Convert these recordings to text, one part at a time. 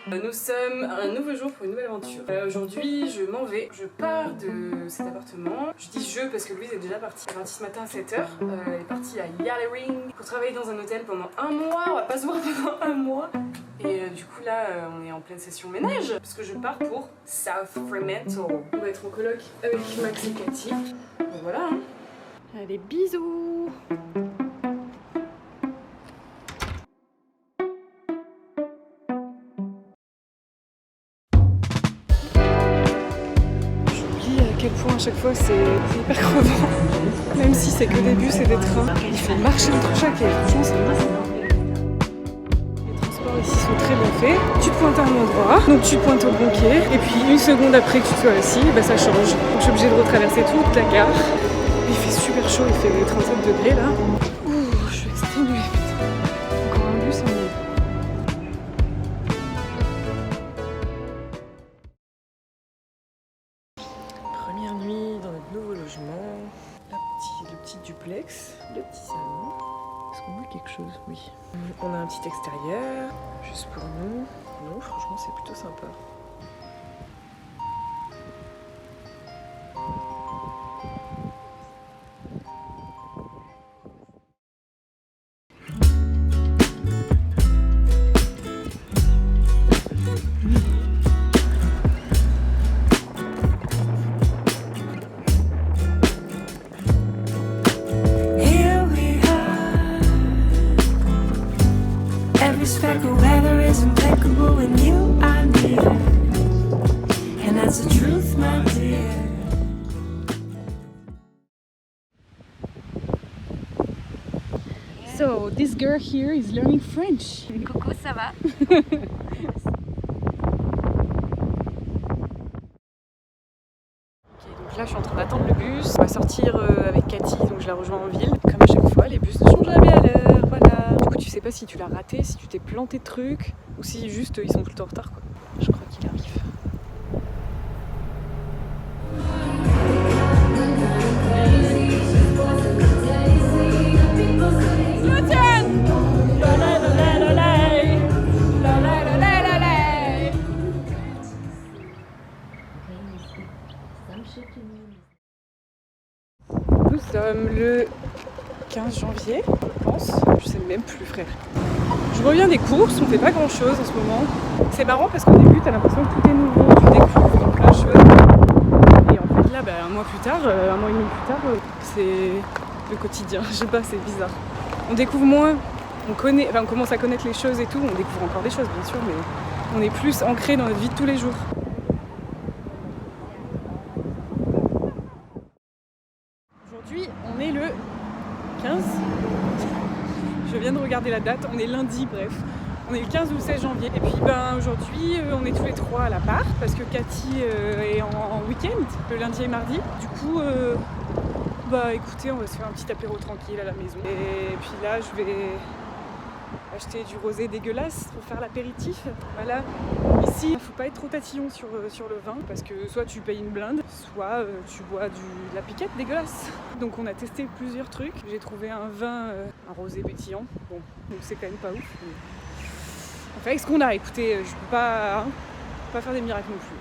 Nous sommes à un nouveau jour pour une nouvelle aventure. Aujourd'hui, je m'en vais. Je pars de cet appartement. Je dis je parce que Louise est déjà partie. Elle est partie ce matin à 7h. Elle est partie à Yarlering pour travailler dans un hôtel pendant un mois. On va pas se voir pendant un mois. Et du coup là, on est en pleine session ménage parce que je pars pour South Fremantle. On va être en coloc avec Max et Cathy. Donc voilà. Hein. Allez, bisous. À quel point à chaque fois c'est hyper crevant, même si c'est que des bus et des trains. Il faut marcher entre chaque et franchement c'est ouf. Les transports ici sont très bien faits. Tu te pointes à un endroit, donc tu te pointes au bon quai, et puis une seconde après que tu sois assis, bah ça change. Donc je suis obligée de retraverser toute la gare. Il fait super chaud, il fait 37 degrés là. Ouh, je suis exténuée. Encore un bus, on y est. Première nuit dans notre nouveau logement, le petit duplex, le petit salon. Est-ce qu'on voit quelque chose? Oui. On a un petit extérieur, juste pour nous. Non, franchement, c'est plutôt sympa. Speck of weather is impeccable when you are near, and that's the truth, my dear. So, this girl here is learning French. Coucou, ça va? Donc là je suis en train d'attendre le bus, on va sortir avec Cathy, donc je la rejoins en ville. Comme à chaque fois, les bus ne changent jamais à l'heure, voilà. Du coup tu sais pas si tu l'as raté, si tu t'es planté de trucs, ou si juste ils sont tout le temps en retard quoi. Je crois qu'il arrive. Nous sommes le 15 janvier, je pense. Je sais même plus, frère. Je reviens des courses, on fait pas grand chose en ce moment. C'est marrant parce qu'au début, t'as l'impression que tout est nouveau, tu découvres plein de choses. Et en fait, là, un mois plus tard, un mois et demi plus tard, c'est le quotidien. Je sais pas, c'est bizarre. On découvre moins, on commence à connaître les choses et tout. On découvre encore des choses, bien sûr, mais on est plus ancré dans notre vie de tous les jours. Aujourd'hui, on est le 15. Je viens de regarder la date, on est lundi, bref. On est le 15 ou le 16 janvier. Et puis aujourd'hui, on est tous les trois à l'appart parce que Cathy est en week-end, le lundi et mardi. Du coup, écoutez, on va se faire un petit apéro tranquille à la maison. Et puis là, je vais acheter du rosé dégueulasse pour faire l'apéritif. Voilà. Ici, il ne faut pas être trop tatillon sur le vin parce que soit tu payes une blinde, soit tu bois de la piquette dégueulasse. Donc on a testé plusieurs trucs. J'ai trouvé un vin, un rosé pétillant. Bon, donc c'est quand même pas ouf. Mais... on fait avec ce qu'on a. Écoutez, je peux pas faire des miracles non plus.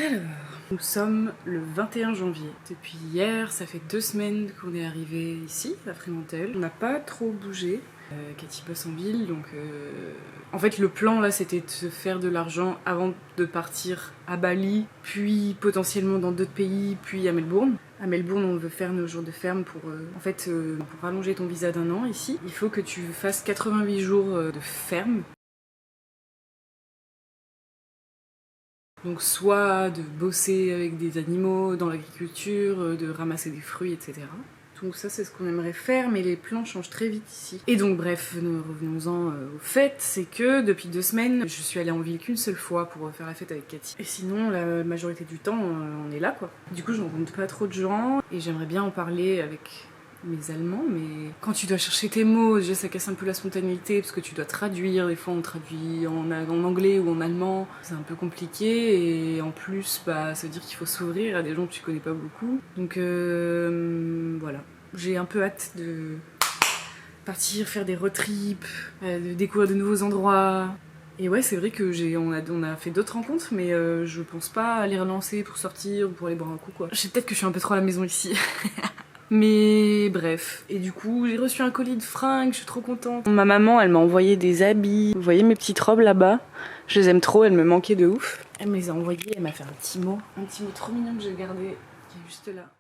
Alors, nous sommes le 21 janvier. Depuis hier, ça fait 2 semaines qu'on est arrivé ici, à Fremantle. On n'a pas trop bougé. Cathy bosse en ville, donc... En fait, le plan, là, c'était de se faire de l'argent avant de partir à Bali, puis potentiellement dans d'autres pays, puis à Melbourne. À Melbourne, on veut faire nos jours de ferme pour... pour rallonger ton visa d'1 an ici, il faut que tu fasses 88 jours de ferme. Donc soit de bosser avec des animaux dans l'agriculture, de ramasser des fruits, etc. Donc ça c'est ce qu'on aimerait faire, mais les plans changent très vite ici. Et donc bref, revenons-en au fait, c'est que depuis 2 semaines, je suis allée en ville qu'une seule fois pour faire la fête avec Cathy. Et sinon, la majorité du temps, on est là quoi. Du coup je rencontre pas trop de gens, et j'aimerais bien en parler avec mes allemands, mais quand tu dois chercher tes mots, déjà ça casse un peu la spontanéité parce que tu dois traduire, des fois on traduit en anglais ou en allemand, c'est un peu compliqué et en plus ça veut dire qu'il faut s'ouvrir à des gens que tu connais pas beaucoup. Donc voilà, j'ai un peu hâte de partir faire des road trips, de découvrir de nouveaux endroits. Et ouais, c'est vrai que on a fait d'autres rencontres, mais je pense pas les relancer pour sortir ou pour aller boire un coup quoi. Je sais peut-être que je suis un peu trop à la maison ici. Mais bref, et du coup j'ai reçu un colis de fringues, je suis trop contente. Ma maman elle m'a envoyé des habits, vous voyez mes petites robes là-bas, je les aime trop, elles me manquaient de ouf. Elle me les a envoyées, elle m'a fait un petit mot trop mignon que j'ai gardé, qui est juste là.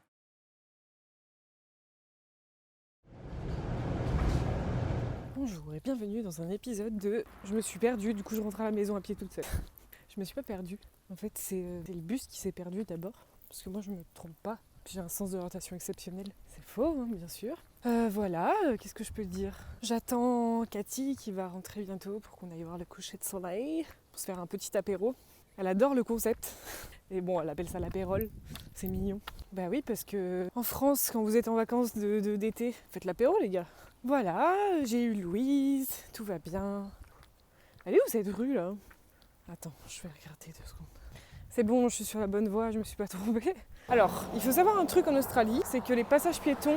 Bonjour et bienvenue dans un épisode de Je me suis perdue, du coup je rentre à la maison à pied toute seule. Je me suis pas perdue, en fait c'est le bus qui s'est perdu d'abord, parce que moi je me trompe pas. J'ai un sens de l'orientation exceptionnel. C'est faux, hein, bien sûr. Voilà, qu'est-ce que je peux dire ? J'attends Cathy qui va rentrer bientôt pour qu'on aille voir le coucher de soleil, pour se faire un petit apéro. Elle adore le concept. Et bon, elle appelle ça l'apérole. C'est mignon. Bah oui, parce que en France, quand vous êtes en vacances d'été, faites l'apéro, les gars. Voilà, j'ai eu Louise, tout va bien. Elle est où cette rue, là ? Attends, je vais regarder 2 secondes. C'est bon, je suis sur la bonne voie, je me suis pas trompée. Alors, il faut savoir un truc en Australie, c'est que les passages piétons,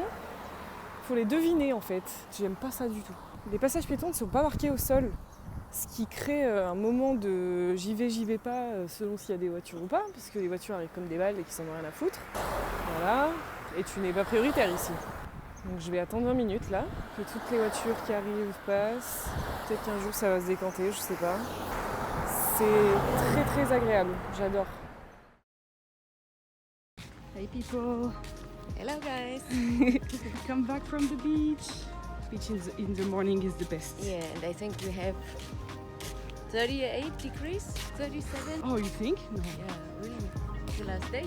faut les deviner en fait. J'aime pas ça du tout. Les passages piétons ne sont pas marqués au sol, ce qui crée un moment de j'y vais pas, selon s'il y a des voitures ou pas, parce que les voitures arrivent comme des balles et qu'ils s'en ont rien à foutre. Voilà, et tu n'es pas prioritaire ici. Donc je vais attendre 20 minutes là, que toutes les voitures qui arrivent passent. Peut-être qu'un jour ça va se décanter, je sais pas. C'est très très agréable, j'adore. Hey people! Hello guys! Come back from the beach. Beach in the morning is the best. Yeah, and I think we have 38 degrees, 37. Oh, you think? No. Yeah, really. The last day.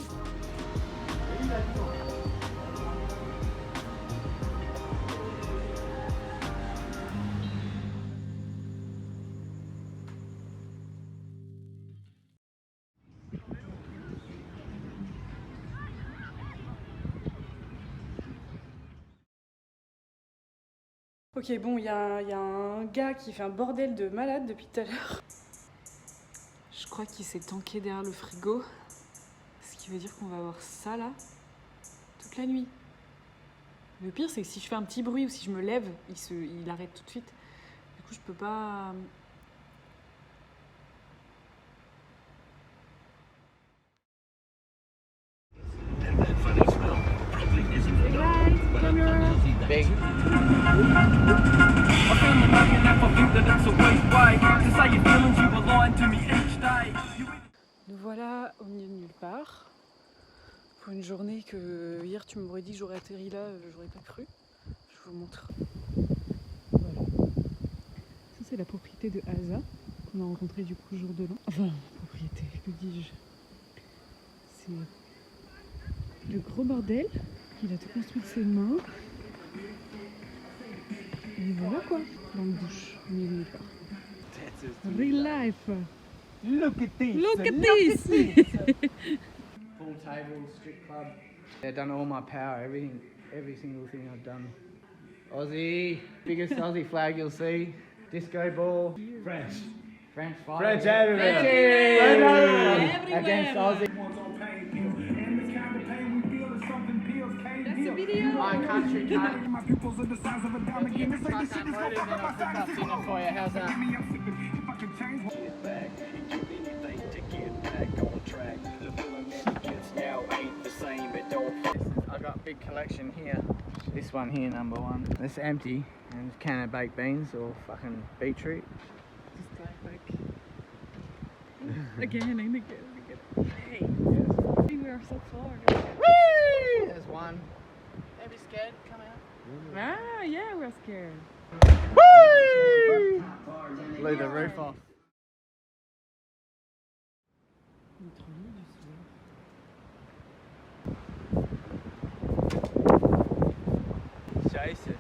Ok, bon, il y a un gars qui fait un bordel de malade depuis tout à l'heure. Je crois qu'il s'est tanké derrière le frigo. Ce qui veut dire qu'on va avoir ça là, toute la nuit. Le pire, c'est que si je fais un petit bruit ou si je me lève, il arrête tout de suite. Du coup, je peux pas... Big. Nous voilà au milieu de nulle part. Pour une journée que hier tu m'aurais dit que j'aurais atterri là, j'aurais pas cru. Je vous montre. Voilà. Ça, c'est la propriété de Asa, qu'on a rencontré du coup jour de l'an. Enfin, propriété, que dis-je ? C'est le gros bordel. Il a tout construit de ses mains. Et voilà quoi, dans le bush, au milieu de nulle part. Real life! Look at this! Look at this! Pool table, strip club. I've done all my power, every single thing I've done. Aussie, biggest Aussie flag you'll see. Disco ball. French. French flag. French everywhere. French everywhere. Against Aussie. That's a video! My country cunt. My pupils are the size of a diamond. Give me some shit, then I'll put that dinner for you. How's that? Get back, doing anything to get back on track. The feeling that gets now ain't the same, it don't. I've got a big collection here. This one here, number 1. It's empty, and it's a can of baked beans or fucking beetroot. Just dive back. Again and again and again. Hey, Yes. we are so far. Whee! There's one. Don't be scared, come out. Ah, yeah, we're scared. Whee! Blew the roof off. Jason.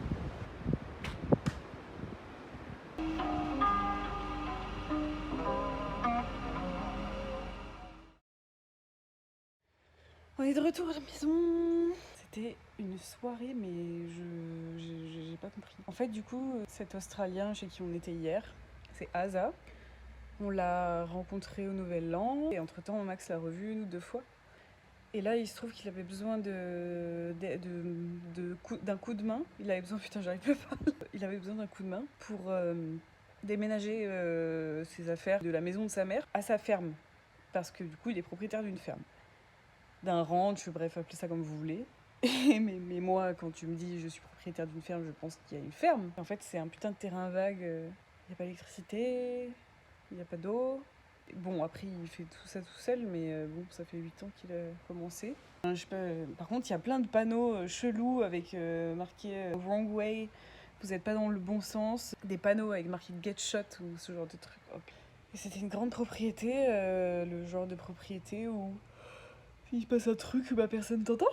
On est de retour à la maison. C'était une soirée, mais j'ai pas compris. En fait, du coup, cet Australien chez qui on était hier, c'est Asa. On l'a rencontré au Nouvel An, et entre-temps, Max l'a revu 1 ou 2 fois. Et là, il se trouve qu'il avait besoin d'un coup de main. Il avait besoin, putain, j'arrive plus à parler. Il avait besoin d'un coup de main pour déménager ses affaires de la maison de sa mère à sa ferme. Parce que du coup, il est propriétaire d'une ferme. D'un ranch, bref, appelez ça comme vous voulez. Mais moi, quand tu me dis je suis propriétaire d'une ferme, je pense qu'il y a une ferme. En fait, c'est un putain de terrain vague. Il n'y a pas d'électricité, il n'y a pas d'eau. Bon, après, il fait tout ça tout seul, mais bon, ça fait 8 ans qu'il a commencé. Je sais pas, par contre, il y a plein de panneaux chelous avec marqué Wrong Way, vous n'êtes pas dans le bon sens. Des panneaux avec marqué Get Shot ou ce genre de trucs. Hop. Et c'était une grande propriété, le genre de propriété où il se passe un truc, bah personne t'entend.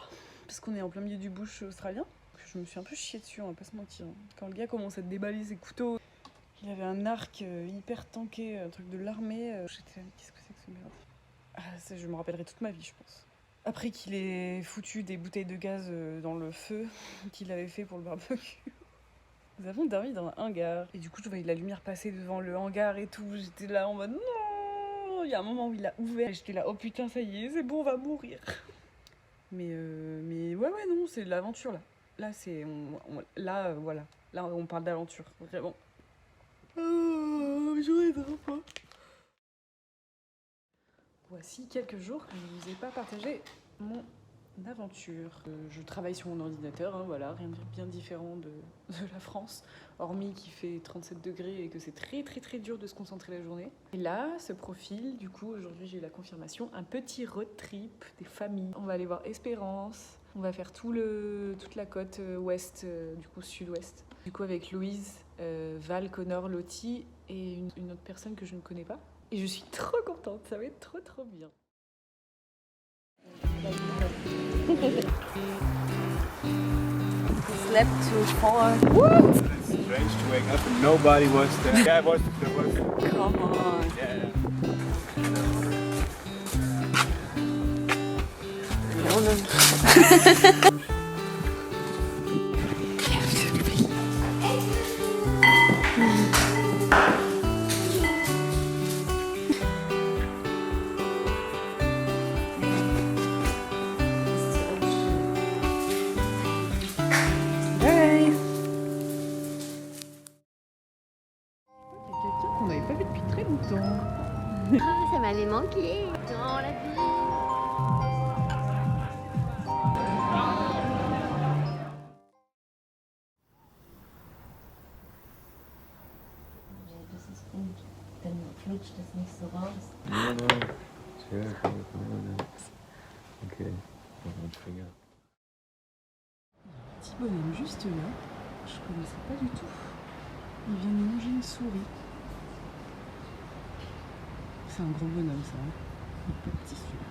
Parce qu'on est en plein milieu du bush australien. Je me suis un peu chiée dessus, on va pas se mentir. Quand le gars commence à déballer ses couteaux, il avait un arc hyper tanké, un truc de l'armée. J'étais là, qu'est-ce que c'est que ce merde? Ça, je me rappellerai toute ma vie, je pense. Après qu'il ait foutu des bouteilles de gaz dans le feu qu'il avait fait pour le barbecue. Nous avons dormi dans un hangar. Et du coup, je voyais la lumière passer devant le hangar et tout. J'étais là en mode non. Il y a un moment où il a ouvert. Et j'étais là, oh putain, ça y est, c'est bon, on va mourir. Mais ouais, non, c'est de l'aventure là. Là, c'est. Voilà. Là, on parle d'aventure, vraiment. J'en ai pas. Voici quelques jours que je ne vous ai pas partagé mon aventure. Je travaille sur mon ordinateur, hein, voilà, rien de bien différent de la France, hormis qu'il fait 37 degrés et que c'est très très très dur de se concentrer la journée. Et là, ce profil, du coup, aujourd'hui j'ai eu la confirmation, un petit road trip des familles. On va aller voir Espérance, on va faire toute la côte ouest, du coup sud-ouest. Du coup avec Louise, Val, Connor, Lottie et une autre personne que je ne connais pas. Et je suis trop contente, ça va être trop trop bien. Slept too hard. It's strange to wake up and nobody was there. Yeah, there was. Come on. Yeah. Quelqu'un qu'on n'avait pas vu depuis très longtemps. Ah, ça m'allait manquer dans la vie. Dann flutscht es nicht so raus. Ja, okay, noch mit Finger. Petit bonhomme juste là, je connaissais pas du tout. Il vient de manger une souris. C'est un gros bonhomme ça, hein. Il est pas petit celui-là.